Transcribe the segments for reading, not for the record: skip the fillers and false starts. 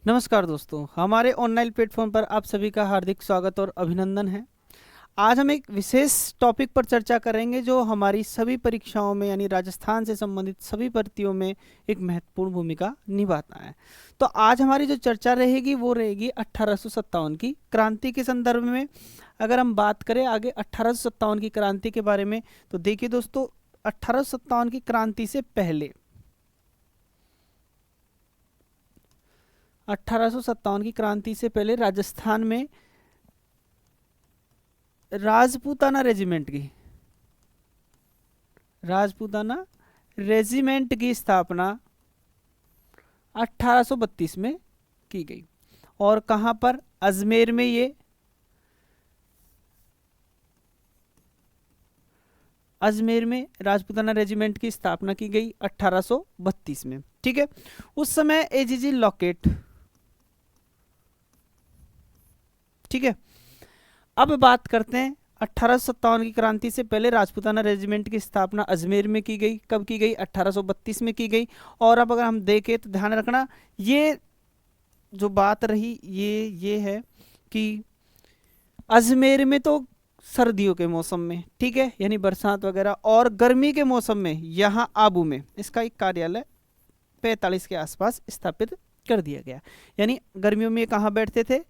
नमस्कार दोस्तों, हमारे ऑनलाइन प्लेटफॉर्म पर आप सभी का हार्दिक स्वागत और अभिनंदन है। आज हम एक विशेष टॉपिक पर चर्चा करेंगे जो हमारी सभी परीक्षाओं में यानी राजस्थान से संबंधित सभी भर्तियों में एक महत्वपूर्ण भूमिका निभाता है। तो आज हमारी जो चर्चा रहेगी वो रहेगी 1857 की क्रांति के संदर्भ में। अगर हम बात करें आगे 1857 की क्रांति के बारे में, तो देखिए दोस्तों, 1857 की क्रांति से पहले 1857 की क्रांति से पहले राजस्थान में राजपूताना रेजिमेंट की स्थापना 1832 में की गई। और कहां पर? अजमेर में। ये अजमेर में राजपूताना रेजिमेंट की स्थापना की गई 1832 में। ठीक है, उस समय एजीजी लॉकेट। ठीक है, अब बात करते हैं 1857 की क्रांति से पहले राजपूताना रेजिमेंट की स्थापना अजमेर में की गई। कब की गई? 1832 में की गई। और अब अगर हम देखें तो ध्यान रखना, ये जो बात रही ये है कि अजमेर में तो सर्दियों के मौसम में, ठीक है, यानी बरसात वगैरह, और गर्मी के मौसम में यहाँ आबू में इसका एक कार्यालय 45 के आसपास स्थापित कर दिया गया। यानी गर्मियों में कहाँ बैठते थे?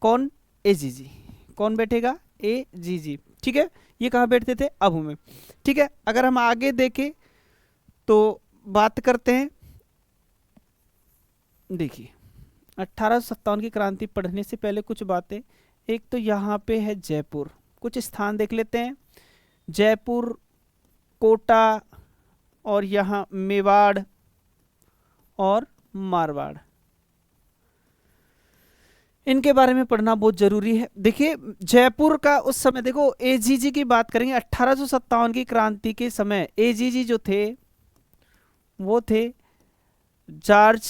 कौन? एजीजी। कौन बैठेगा? एजीजी। ठीक है, ये कहाँ बैठते थे? आबू में। ठीक है, अगर हम आगे देखें तो बात करते हैं, देखिए 1857 की क्रांति पढ़ने से पहले कुछ बातें। एक तो यहाँ पे है जयपुर, कुछ स्थान देख लेते हैं। जयपुर, कोटा, और यहाँ मेवाड़ और मारवाड़, इनके बारे में पढ़ना बहुत जरूरी है। देखिए जयपुर का उस समय, देखो एजीजी की बात करेंगे 1857 की क्रांति के समय। एजीजी जो थे वो थे जॉर्ज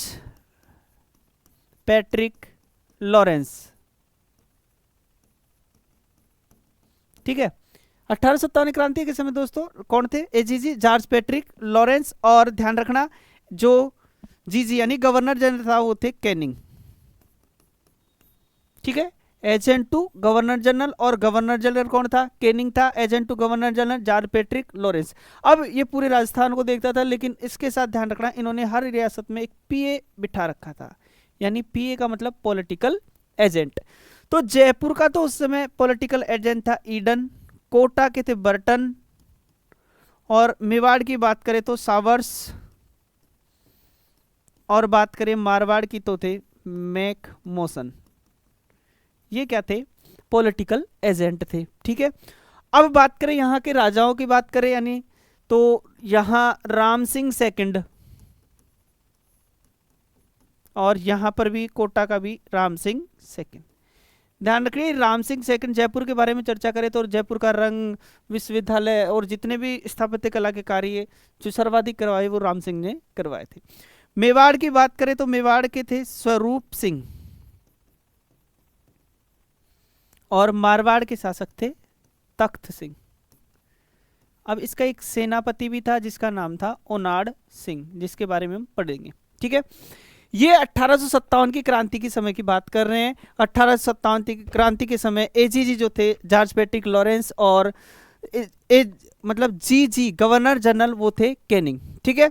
पैट्रिक लॉरेंस। ठीक है, 1857 क्रांति के समय दोस्तों कौन थे? एजीजी, जॉर्ज पैट्रिक लॉरेंस, और ध्यान रखना जो जीजी यानी गवर्नर जनरल था वो थे कैनिंग। ठीक है, एजेंट टू गवर्नर जनरल, और गवर्नर जनरल कौन था? कैनिंग था। Agent to governor general George Patrick Lawrence. अब ये पूरे राजस्थान को देखता था, लेकिन इसके साथ ध्यान रखना इन्होंने हर रियासत में एक पीए बिठा रखा था। यानी पीए का मतलब पॉलिटिकल एजेंट। तो जयपुर का तो उस समय पॉलिटिकल एजेंट था ईडन, कोटा के थे बर्टन, और मेवाड़ की बात करें तो सावर्स, और बात करें मारवाड़ की तो थे मैक मोसन। ये क्या थे? पॉलिटिकल एजेंट थे। ठीक है, अब बात करें यहाँ के राजाओं की बात करें, यानी तो यहाँ राम सिंह सेकंड, और यहाँ पर भी कोटा का भी राम सिंह सेकंड। ध्यान रखिए, राम सिंह सेकंड जयपुर के बारे में चर्चा करें तो जयपुर का रंग, विश्वविद्यालय और जितने भी स्थापत्य कला के कार्य जो सर्वाधिक करवाए वो राम सिंह ने करवाए थे। मेवाड़ की बात करें तो मेवाड़ के थे स्वरूप सिंह, और मारवाड़ के शासक थे तख्त सिंह। अब इसका एक सेनापति भी था जिसका नाम था ओनाड सिंह, जिसके बारे में हम पढ़ेंगे। ठीक है, ये 1857 की क्रांति के समय की बात कर रहे हैं। 1857 की क्रांति के समय एजीजी जो थे जॉर्ज पैट्रिक लॉरेंस, और मतलब जीजी गवर्नर जनरल वो थे कैनिंग। ठीक है,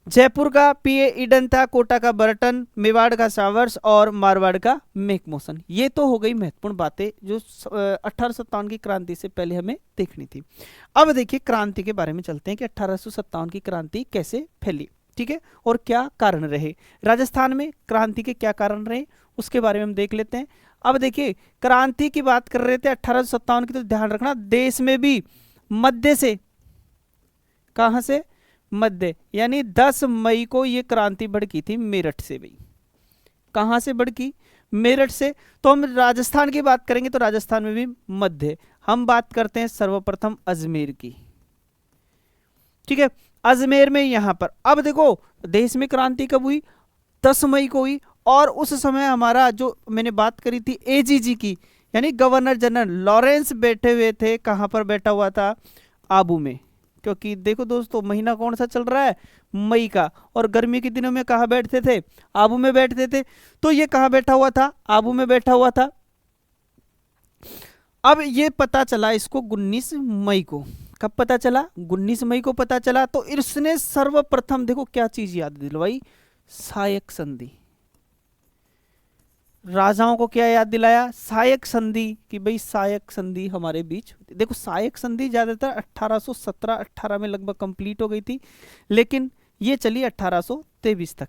जयपुर का पीए ईडन था, कोटा का बर्टन, मेवाड़ का सावर्स, और मारवाड़ का मैकमोसन। ये तो हो गई महत्वपूर्ण बातें जो 1857 की क्रांति से पहले हमें देखनी थी। अब देखिए क्रांति के बारे में चलते हैं कि 1857 की क्रांति कैसे फैली। ठीक है, और क्या कारण रहे राजस्थान में, क्रांति के क्या कारण रहे उसके बारे में हम देख लेते हैं। अब देखिए क्रांति की बात कर रहे थे 1857 की, तो ध्यान रखना देश में भी मध्य से, कहां से? मध्य, यानी 10 मई को ये क्रांति भड़की थी मेरठ से भी। कहां से भड़की? मेरठ से। तो हम राजस्थान की बात करेंगे तो राजस्थान में भी मध्य। हम बात करते हैं सर्वप्रथम अजमेर की। ठीक है, अजमेर में यहां पर, अब देखो देश में क्रांति कब हुई? 10 मई को हुई। और उस समय हमारा जो मैंने बात करी थी एजीजी की, यानी गवर्नर जनरल लॉरेंस बैठे हुए थे। कहां पर बैठा हुआ था? आबू में। क्योंकि देखो दोस्तों महीना कौन सा चल रहा है, मई का, और गर्मी के दिनों में कहाँ बैठते थे, आबू में बैठते थे। तो ये कहाँ बैठा हुआ था, आबू में बैठा हुआ था। अब ये पता चला इसको 19 मई को। कब पता चला, 19 मई को पता चला। तो इसने सर्वप्रथम देखो क्या चीज याद दिलवाई, सायक संधि। राजाओं को क्या याद दिलाया, सायक संधि, कि भाई सायक संधि हमारे बीच। देखो सायक संधि ज्यादातर 1817-18 में लगभग कंप्लीट हो गई थी, लेकिन ये चली 1823 तक।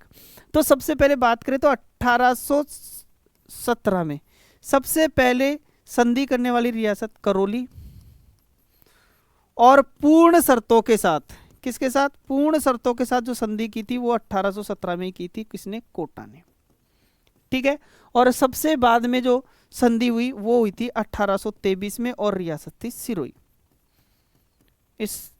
तो सबसे पहले बात करें तो 1817 में सबसे पहले संधि करने वाली रियासत करौली, और पूर्ण शर्तों के साथ, किसके साथ, पूर्ण शर्तों के साथ जो संधि की थी वो 1817 में की थी, किसने, कोटा ने। ठीक है। और सबसे बाद में जो संधि हुई वो हुई थी 1823 में, और रियासत थी सिरोही।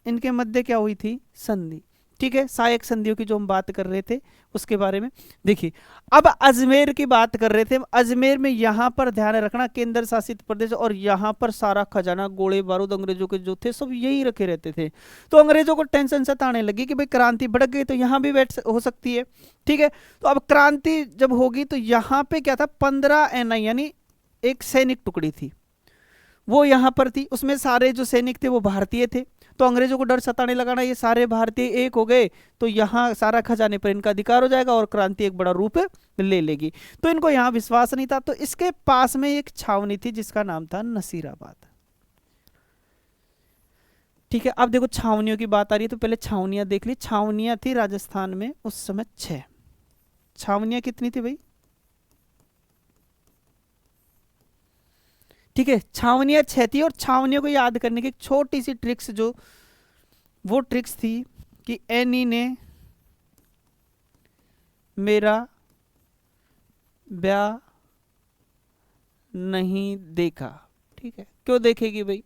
इनके मध्य क्या हुई थी, संधि। ठीक है, सहायक संधियों की जो हम बात कर रहे थे उसके बारे में देखिए। अब अजमेर की बात कर रहे थे, अजमेर में यहां पर ध्यान रखना केंद्र शासित प्रदेश, और यहां पर सारा खजाना, गोले बारूद अंग्रेजों के जो थे सब यही रखे रहते थे। तो अंग्रेजों को टेंशन सताने लगी कि भाई क्रांति भड़क गई तो यहां भी बैठ हो सकती है। ठीक है, तो अब क्रांति जब होगी तो यहां पे क्या था, 15 NI यानी एक सैनिक टुकड़ी थी, वो यहां पर थी। उसमें सारे जो सैनिक थे वो भारतीय थे। तो अंग्रेजों को डर सताने लगा ना, ये सारे भारतीय एक हो गए तो यहाँ सारा खजाने पर इनका अधिकार हो जाएगा और क्रांति एक बड़ा रूप ले लेगी। तो इनको यहाँ विश्वास नहीं था। तो इसके पास में एक छावनी थी जिसका नाम था नसीराबाद। ठीक है, अब देखो छावनियों की बात आ रही है तो पहले छावनियां देख ली। छावनियां थी राजस्थान में उस समय 6 छावनियां। कितनी थी भाई, ठीक है, छावनियां 6 थी। और छावनियों को याद करने की एक छोटी सी ट्रिक्स, जो वो ट्रिक्स थी कि एनी ने मेरा ब्याह नहीं देखा। ठीक है, क्यों देखेगी भाई,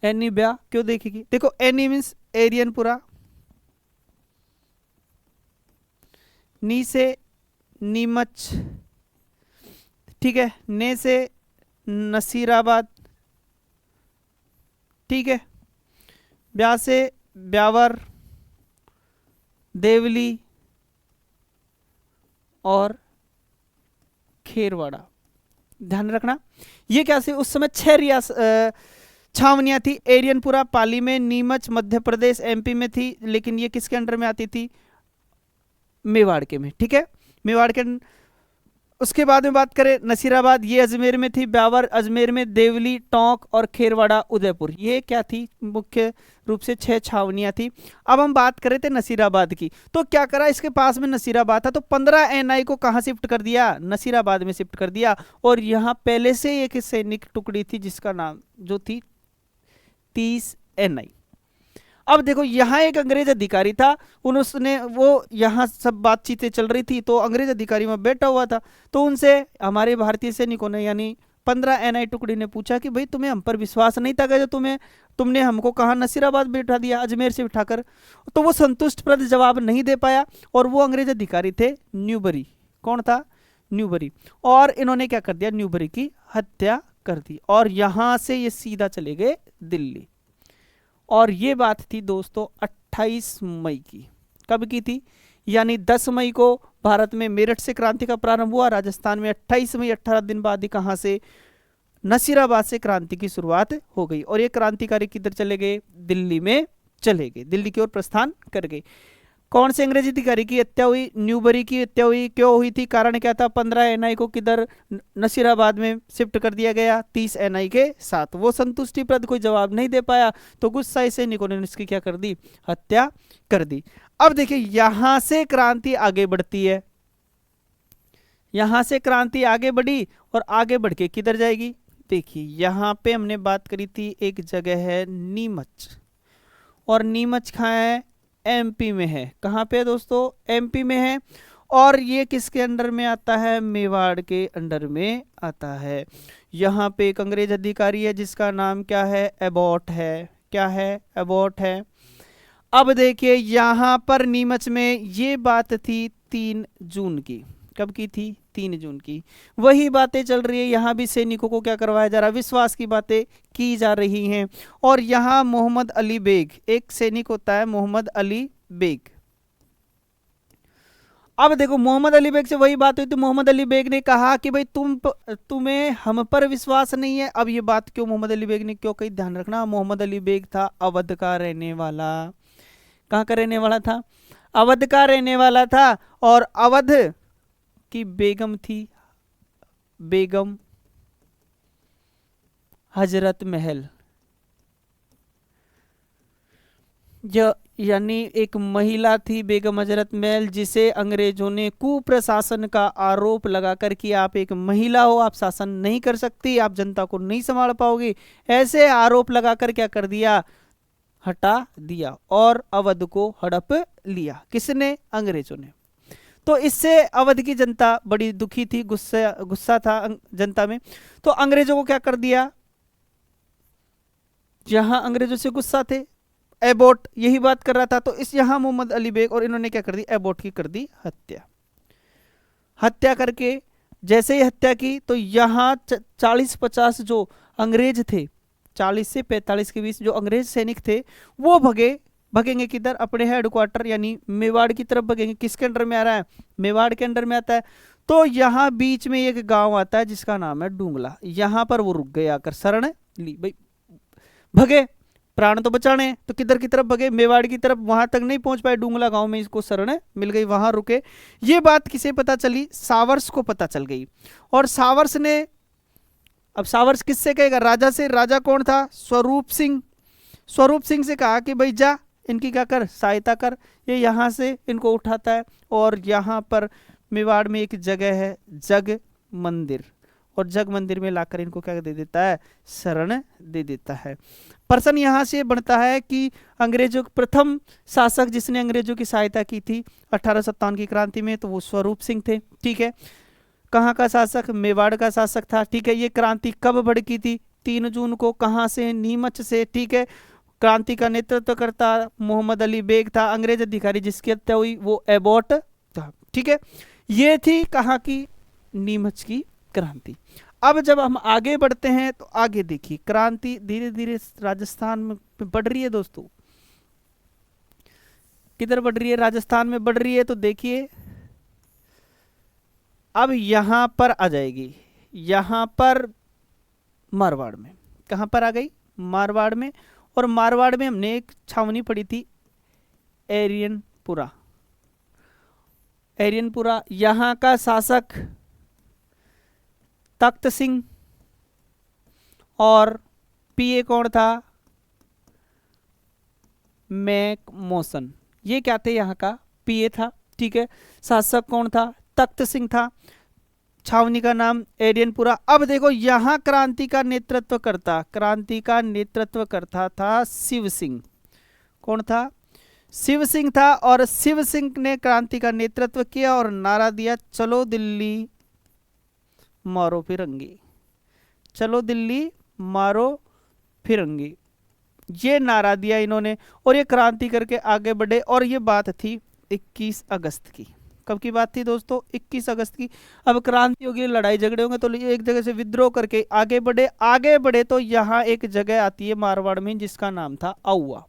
एनी ब्याह क्यों देखेगी। देखो एनी मीन्स एरियनपुरा, नी से नीमच, ठीक है, ने से नसीराबाद, ठीक है, ब्याह से ब्यावर, देवली और खेरवाड़ा। ध्यान रखना ये क्या से उस समय 6 छावनियां थी। एरियनपुरा पाली में, नीमच मध्य प्रदेश MP में थी, लेकिन ये किसके अंडर में आती थी, मेवाड़ के में। ठीक है, मेवाड़ के। उसके बाद में बात करें नसीराबाद, ये अजमेर में थी, ब्यावर अजमेर में, देवली, टोंक और खेरवाड़ा उदयपुर। ये क्या थी, मुख्य रूप से 6 छावनियां थी। अब हम बात करें थे नसीराबाद की, तो क्या करा, इसके पास में नसीराबाद था तो 15 NI को कहां शिफ्ट कर दिया, नसीराबाद में शिफ्ट कर दिया। और यहां पहले से एक सैनिक टुकड़ी थी जिसका नाम जो थी 30 NI। अब देखो यहाँ एक अंग्रेज अधिकारी था, उसने वो यहाँ सब बातचीतें चल रही थी तो अंग्रेज अधिकारी में बैठा हुआ था। तो उनसे हमारे भारतीय सैनिकों ने यानी 15 NI टुकड़ी ने पूछा कि भाई तुम्हें हम पर विश्वास नहीं था, जो तुमने हमको कहा नसीराबाद बैठा दिया, अजमेर से बिठाकर। तो वो संतुष्टप्रद जवाब नहीं दे पाया। और वो अंग्रेज अधिकारी थे न्यूबरी। कौन था, न्यूबरी। और इन्होंने क्या कर दिया, न्यूबरी की हत्या कर दी। और यहां से ये सीधा चले गए दिल्ली। और ये बात थी दोस्तों 28 मई की। कब की थी, यानी 10 मई को भारत में मेरठ से क्रांति का प्रारंभ हुआ, राजस्थान में 28 मई 18 दिन बाद ही कहां से, नसीराबाद से क्रांति की शुरुआत हो गई। और ये क्रांतिकारी किधर चले गए, दिल्ली में चले गए, दिल्ली की ओर प्रस्थान कर गए। कौन से अंग्रेजी अधिकारी की हत्या हुई, न्यूबरी की हत्या हुई। क्यों हुई थी, कारण क्या था, 15 NI को किधर, नसीराबाद में शिफ्ट कर दिया गया 30 NI के साथ। वो संतुष्टिप्रद कोई जवाब नहीं दे पाया तो गुस्साए सैनिकों ने इसकी क्या कर दी, हत्या कर दी। अब देखिए यहां से क्रांति आगे बढ़ती है, यहां से क्रांति आगे बढ़ी और आगे बढ़ के किधर जाएगी। देखिए यहां पे हमने बात करी थी, एक जगह है नीमच, और नीमच कहाँ है, MP में है। कहाँ पे दोस्तों, MP में है। और ये किसके अंडर में आता है, मेवाड़ के अंडर में आता है। यहाँ पे एक अंग्रेज अधिकारी है जिसका नाम क्या है, एबॉट है। क्या है, एबॉट है। अब देखिए यहाँ पर नीमच में ये बात थी 3 जून की। कब की थी? 3 जून की। वही बातें चल रही है यहाँ भी, सैनिकों को क्या करवाया जा रहा है? विश्वास की बातें की जा रही हैं। और यहाँ मोहम्मद अली बेग, एक सैनिक होता है मोहम्मद अली बेग। अब देखो मोहम्मद अली बेग से वही बात हुई, तो मोहम्मद अली बेग ने कहा कि भाई तुम्हें हम पर विश्वास नहीं है। अब ये बात क्यों मोहम्मद अली बेग ने क्यों कही? ध्यान रखना, मोहम्मद अली बेग था अवध का रहने वाला। कहाँ का रहने वाला था? अवध का रहने वाला था। और अवध की बेगम थी, बेगम हजरत महल, जो यानी एक महिला थी बेगम हजरत महल, जिसे अंग्रेजों ने कुप्रशासन का आरोप लगाकर कि आप एक महिला हो, आप शासन नहीं कर सकती, आप जनता को नहीं संभाल पाओगी, ऐसे आरोप लगाकर क्या कर दिया? हटा दिया और अवध को हड़प लिया। किसने? अंग्रेजों ने। तो इससे अवध की जनता बड़ी दुखी थी, गुस्सा था जनता में। तो अंग्रेजों को क्या कर दिया? जहां अंग्रेजों से गुस्सा थे, एबॉट यही बात कर रहा था, तो इस यहां मोहम्मद अली बेग और इन्होंने क्या कर दी? एबॉट की कर दी हत्या। हत्या करके जैसे ही हत्या की तो यहां 40-50 जो अंग्रेज थे, 40 से 45 के बीच जो अंग्रेज सैनिक थे, वो भगेंगे किधर? अपने हेडक्वार्टर यानी मेवाड़ की तरफ भगेंगे। किसके अंडर में आ रहा है? मेवाड़ के अंडर में आता है। तो यहाँ बीच में एक गांव आता है जिसका नाम है डूंगला। यहां पर वो रुक गए, आकर शरण ली। भाई भगे, प्राण तो बचाने, तो किधर की तरफ भगे? मेवाड़ की तरफ। वहां तक नहीं पहुंच पाए, डूंगला गांव में इसको शरण मिल गई, वहां रुके। ये बात किसे पता चली? सावर्स को पता चल गई। और सावर्स ने, अब सावर्स किससे कहेगा? राजा से। राजा कौन था? स्वरूप सिंह। स्वरूप सिंह से कहा कि भाई जा इनकी क्या कर? सहायता कर। ये यहाँ से इनको उठाता है और यहाँ पर मेवाड़ में एक जगह है जग मंदिर, और जग मंदिर में लाकर इनको क्या दे देता है? शरण दे देता है। प्रश्न यहाँ से बनता है कि अंग्रेजों के प्रथम शासक जिसने अंग्रेजों की सहायता की थी 1857 की क्रांति में, तो वो स्वरूप सिंह थे। ठीक है, कहाँ का शासक? मेवाड़ का शासक था। ठीक है, ये क्रांति कब भड़की थी? 3 जून को। कहाँ से? नीमच से। ठीक है, क्रांति का नेतृत्व करता मोहम्मद अली बेग था। अंग्रेज अधिकारी जिसकी हत्या हुई वो एबॉट था। ठीक है, ये थी कहाँ की? नीमच की क्रांति। अब जब हम आगे बढ़ते हैं तो आगे देखिए, क्रांति धीरे धीरे राजस्थान में बढ़ रही है दोस्तों। किधर बढ़ रही है? राजस्थान में बढ़ रही है। तो देखिए अब यहां पर आ जाएगी, यहां पर मारवाड़ में। कहां पर आ गई? मारवाड़ में। और मारवाड़ में हमने एक छावनी पड़ी थी, एरियनपुरा। एरियनपुरा, यहां का शासक तख्त सिंह, और पीए कौन था? मैक मोसन। ये क्या थे? यहाँ का पीए था। ठीक है, शासक कौन था? तख्त सिंह था। छावनी का नाम एरियनपुरा। अब देखो यहाँ क्रांति का नेतृत्व करता था शिव सिंह। कौन था? शिव सिंह था। और शिव सिंह ने क्रांति का नेतृत्व किया और नारा दिया, चलो दिल्ली मारो फिरंगी, चलो दिल्ली मारो फिरंगी। ये नारा दिया इन्होंने और ये क्रांति करके आगे बढ़े। और ये बात थी 21 अगस्त की। कब की बात थी दोस्तों? 21 अगस्त की। अब क्रांति होगी, लड़ाई झगड़े होंगे, तो एक जगह से विद्रोह करके आगे बढ़े तो यहाँ एक जगह आती है मारवाड़ में जिसका नाम था आवा।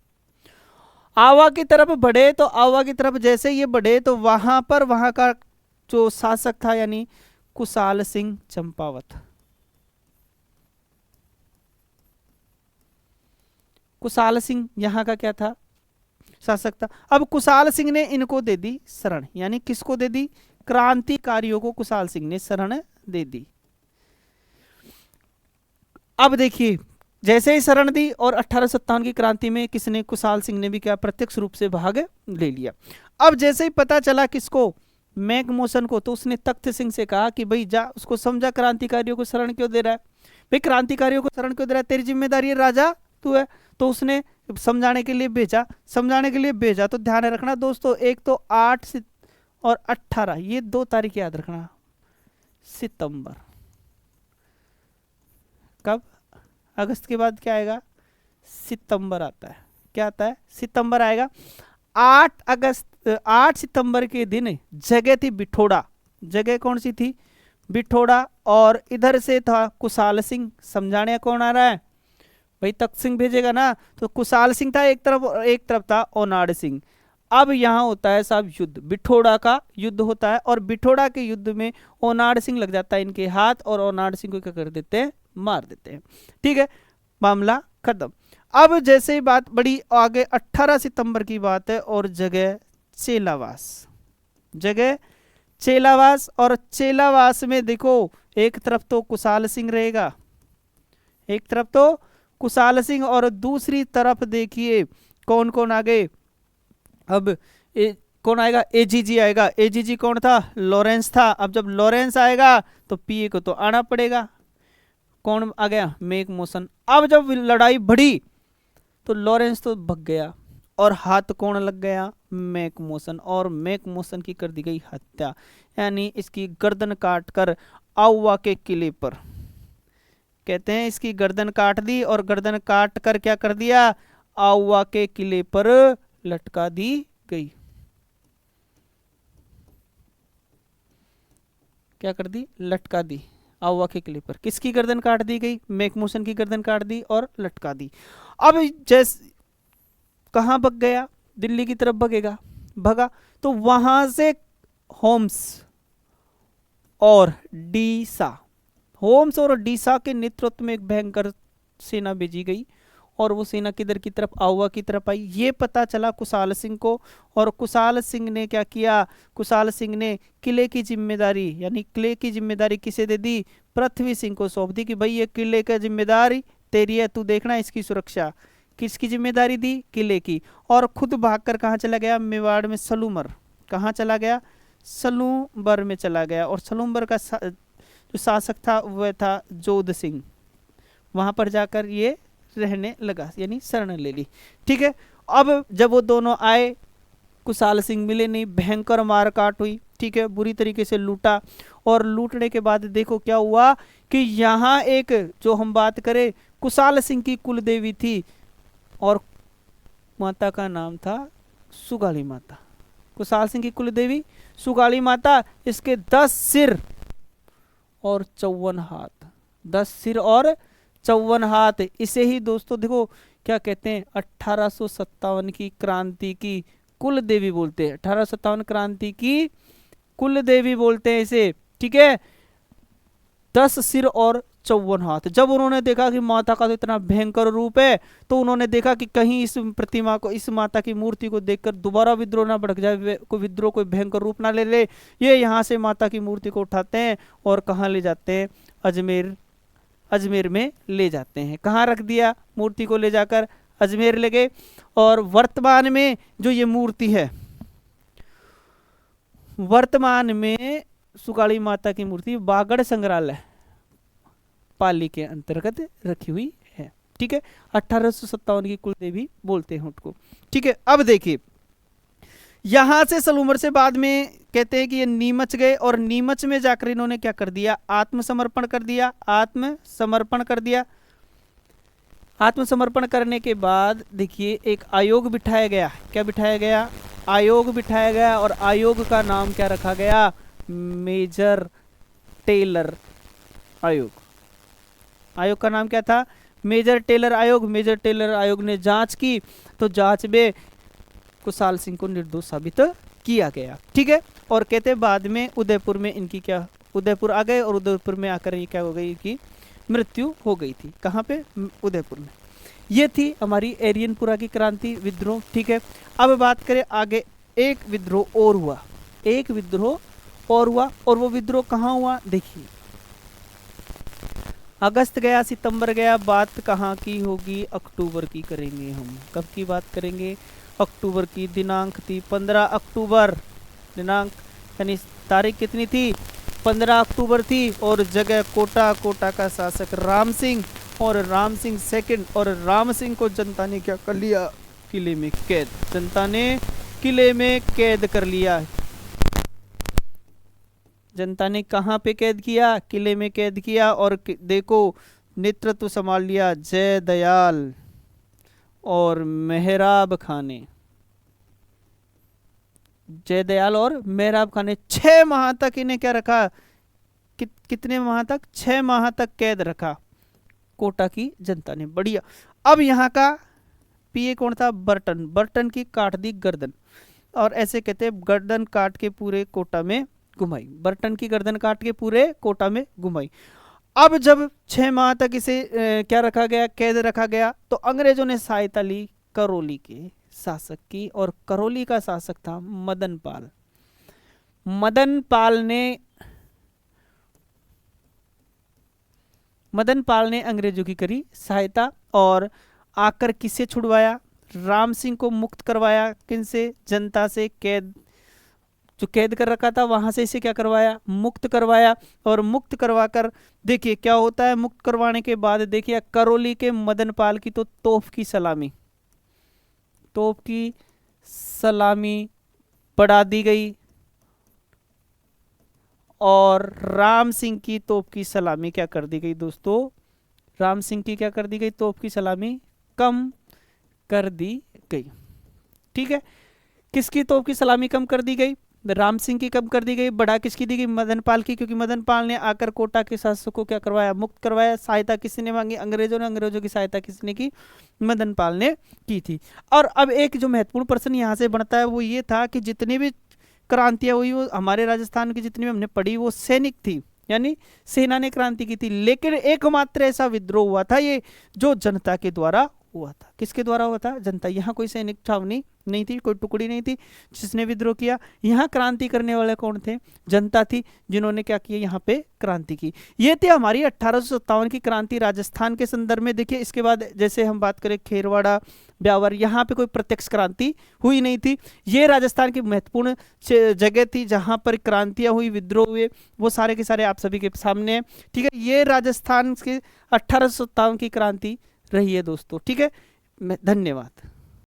आवा की तरफ बढ़े, तो आवा की तरफ जैसे ये बढ़े तो वहां का जो शासक था यानी कुशाल सिंह चंपावत। कुशाल सिंह यहाँ का क्या था? शासक था। अब कुशाल सिंह ने इनको दे दी शरण, यानी किसको दे दी? क्रांतिकारियों को कुशाल सिंह ने शरण दे दी। अब देखिए जैसे ही शरण दी और 1857 की क्रांति में किसने? कुशाल सिंह ने भी क्या प्रत्यक्ष रूप से भाग ले लिया। अब जैसे ही पता चला किसको? मैक मोसन को, तो उसने तख्त सिंह से कहा कि भाई जा उसको समझा, क्रांतिकारियों को शरण क्यों दे रहा है? भाई क्रांतिकारियों को शरण क्यों दे रहा है? तेरी जिम्मेदारी है, राजा तू है। तो उसने समझाने के लिए भेजा। तो ध्यान रखना दोस्तों, एक तो 8 और 18 ये 2 तारीख याद रखना। सितंबर। कब? अगस्त के बाद क्या आएगा? सितंबर आता है। क्या आता है? सितंबर आएगा। 8 सितंबर के दिन जगह थी बिठोड़ा। जगह कौन सी थी, बिठोड़ा, और इधर से था कुशाल सिंह। समझाने कौन आ रहा है भाई, तख्त सिंह भेजेगा ना, तो कुशाल सिंह था एक तरफ था ओनाड सिंह। अब यहाँ होता है साहब युद्ध, बिठोड़ा का युद्ध होता है, और बिठोड़ा के युद्ध में ओनाड सिंह लग जाता है इनके हाथ, और ओनाड सिंह को क्या कर देते हैं, मार देते हैं। ठीक है, मामला खत्म। अब जैसे ही बात बड़ी आगे, 18 सितंबर की बात है, और जगह चेलावास, जगह चेलावास, और चेलावास में देखो एक तरफ तो कुशाल सिंह रहेगा, एक तरफ तो कुशाल सिंह, और दूसरी तरफ देखिए कौन कौन आ गए। अब कौन आएगा, एजीजी आएगा। एजीजी कौन था, लॉरेंस था। अब जब लॉरेंस आएगा तो पीए को तो आना पड़ेगा। कौन आ गया, मेक मोशन। अब जब लड़ाई बढ़ी तो लॉरेंस तो भग गया, और हाथ कौन लग गया, मैक मोशन, और मैक मोशन की कर दी गई हत्या, यानी इसकी गर्दन काट कर आउवा के किले पर, कहते हैं इसकी गर्दन काट दी, और गर्दन काट कर क्या कर दिया, आउवा के किले पर लटका दी गई। क्या कर दी, लटका दी आउवा के किले पर। किसकी गर्दन काट दी गई, मैकमोशन की गर्दन काट दी और लटका दी। अब जैसे कहां भग गया, दिल्ली की तरफ भगेगा, भगा, तो वहां से होम्स और डीसा, होम्स और डीसा के नेतृत्व में एक भयंकर सेना भेजी गई, और वो सेना किधर की तरफ, आउवा की तरफ आई। ये पता चला कुशाल सिंह को, और कुशाल सिंह ने क्या किया, कुशाल सिंह ने किले की जिम्मेदारी, यानी किले की जिम्मेदारी किसे दे दी, पृथ्वी सिंह को सौंप दी, कि भाई ये किले का जिम्मेदारी तेरी है, तू देखना इसकी सुरक्षा। किसकी जिम्मेदारी दी, किले की। और खुद भागकर कहाँ चला गया, मेवाड़ में सलूमर, कहाँ चला गया, सलूमबर में चला गया, और सलूमबर का जो शासक था वह था जोध सिंह। वहां पर जाकर ये रहने लगा, यानी शरण ले ली। ठीक है, अब जब वो दोनों आए, कुशाल सिंह मिले नहीं, भयंकर मारकाट हुई। ठीक है, बुरी तरीके से लूटा, और लूटने के बाद देखो क्या हुआ कि यहाँ एक जो हम बात करें, कुशाल सिंह की कुल देवी थी, और माता का नाम था सुगाली माता। कुशाल सिंह की कुल देवी सुगाली माता, इसके 10 सिर और 54 हाथ, 10 सिर और 54 हाथ। इसे ही दोस्तों देखो क्या कहते हैं, 1857 की क्रांति की कुल देवी बोलते हैं, 1857 क्रांति की कुल देवी बोलते हैं इसे। ठीक है, 10 सिर और 54 हाथ। जब उन्होंने देखा कि माता का तो इतना भयंकर रूप है, तो उन्होंने देखा कि कहीं इस प्रतिमा को, इस माता की मूर्ति को देखकर दोबारा विद्रोह ना भड़क जाए, कोई विद्रोह कोई भयंकर रूप ना ले ले। ये यहाँ से माता की मूर्ति को उठाते हैं और कहाँ ले जाते हैं, अजमेर, अजमेर में ले जाते हैं। कहाँ रख दिया, मूर्ति को ले जाकर अजमेर ले गए। और वर्तमान में जो ये मूर्ति है, वर्तमान में सुकाली माता की मूर्ति बागड़ संग्रहालय पाली के अंतर्गत रखी हुई है। ठीक है, 1857 की कुल देवी बोलते हैं उसको। ठीक है, अब देखिए यहां से सलूमर से बाद में कहते हैं कि ये नीमच गए, और नीमच में जाकर इन्होंने क्या कर दिया, आत्मसमर्पण कर दिया, आत्मसमर्पण कर दिया। आत्मसमर्पण करने के बाद देखिए एक आयोग बिठाया गया। क्या बिठाया गया, आयोग बिठाया गया, और आयोग का नाम क्या रखा गया, मेजर टेलर आयोग। आयोग का नाम क्या था, मेजर टेलर आयोग। मेजर टेलर आयोग ने जांच की, तो जांच में कुशाल सिंह को निर्दोष साबित किया गया। ठीक है, और कहते बाद में उदयपुर में इनकी क्या, उदयपुर आ गए, और उदयपुर में आकर ये क्या हो गई, इनकी मृत्यु हो गई थी। कहाँ पे, उदयपुर में। ये थी हमारी एरियनपुरा की क्रांति, विद्रोह। ठीक है, अब बात करें आगे, एक विद्रोह और हुआ, एक विद्रोह और हुआ, और वो विद्रोह कहाँ हुआ, देखिए अगस्त गया, सितंबर गया, बात कहाँ की होगी, अक्टूबर की करेंगे हम। कब की बात करेंगे, अक्टूबर की। दिनांक थी 15 अक्टूबर, दिनांक यानी तारीख कितनी थी, 15 अक्टूबर थी, और जगह कोटा। कोटा का शासक राम सिंह, और राम सिंह सेकंड, और राम सिंह को जनता ने क्या कर लिया, किले में कैद, जनता ने किले में कैद कर लिया। जनता ने कहाँ पे कैद किया, किले में कैद किया, और देखो नेतृत्व संभाल लिया जय दयाल और मेहराब खां ने। जयदयाल और मेहराब खान ने 6 माह तक इन्हें क्या रखा, कितने माह तक, 6 माह तक कैद रखा कोटा की जनता ने। बढ़िया। अब यहाँ का पीए कौन था, बर्टन। बर्टन की काट दी गर्दन, और ऐसे कहते हैं गर्दन काट के पूरे कोटा में घुमाई। बर्टन की गर्दन काट के पूरे कोटा में घुमाई। अब जब 6 माह तक इसे क्या रखा गया, कैद रखा गया, तो अंग्रेजों ने सहायता ली करौली के शासक की, और करौली का शासक था मदन पाल। मदन पाल ने अंग्रेजों की करी सहायता, और आकर किसे छुड़वाया, राम सिंह को मुक्त करवाया। किनसे, जनता से, कैद जो कैद कर रखा था वहां से इसे क्या करवाया, मुक्त करवाया। और मुक्त करवाकर देखिए क्या होता है, मुक्त करवाने के बाद देखिए करौली के मदन पाल की तो तोप की सलामी बढ़ा दी गई, और राम सिंह की तोप की सलामी क्या कर दी गई दोस्तों, राम सिंह की क्या कर दी गई, तोप की सलामी कम कर दी गई। ठीक है, किसकी तोप की सलामी कम कर दी गई, राम सिंह की कम कर दी गई, बढ़ा किसकी दी गई, मदन पाल की, क्योंकि मदन पाल ने आकर कोटा के शासक को क्या करवाया, मुक्त करवाया। सहायता किसने मांगी, अंग्रेजों ने। अंग्रेजों की सहायता किसने की, मदन पाल ने की थी। और अब एक जो महत्वपूर्ण प्रश्न यहाँ से बनता है वो ये था कि जितनी भी क्रांतियां हुई वो हमारे राजस्थान की जितनी भी हमने पढ़ी वो सैनिक थी, यानी सेना ने क्रांति की थी। लेकिन एकमात्र ऐसा विद्रोह हुआ था ये जो जनता के द्वारा हुआ था। किसके द्वारा हुआ था, जनता। यहाँ कोई सैनिक छावनी नहीं थी, कोई टुकड़ी नहीं थी जिसने विद्रोह किया। यहाँ क्रांति करने वाले कौन थे, जनता थी, जिन्होंने क्या किया, यहाँ पे क्रांति की। ये थी हमारी 1857 की क्रांति राजस्थान के संदर्भ में। देखिए इसके बाद जैसे हम बात करें खेरवाड़ा, ब्यावर, यहाँ पे कोई प्रत्यक्ष क्रांति हुई नहीं थी। ये राजस्थान की महत्वपूर्ण जगह थी जहाँ पर क्रांतियां हुई, विद्रोह हुए, वो सारे के सारे आप सभी के सामने है। ठीक है, ये राजस्थान के 1857 की क्रांति रही है दोस्तों। ठीक है, धन्यवाद।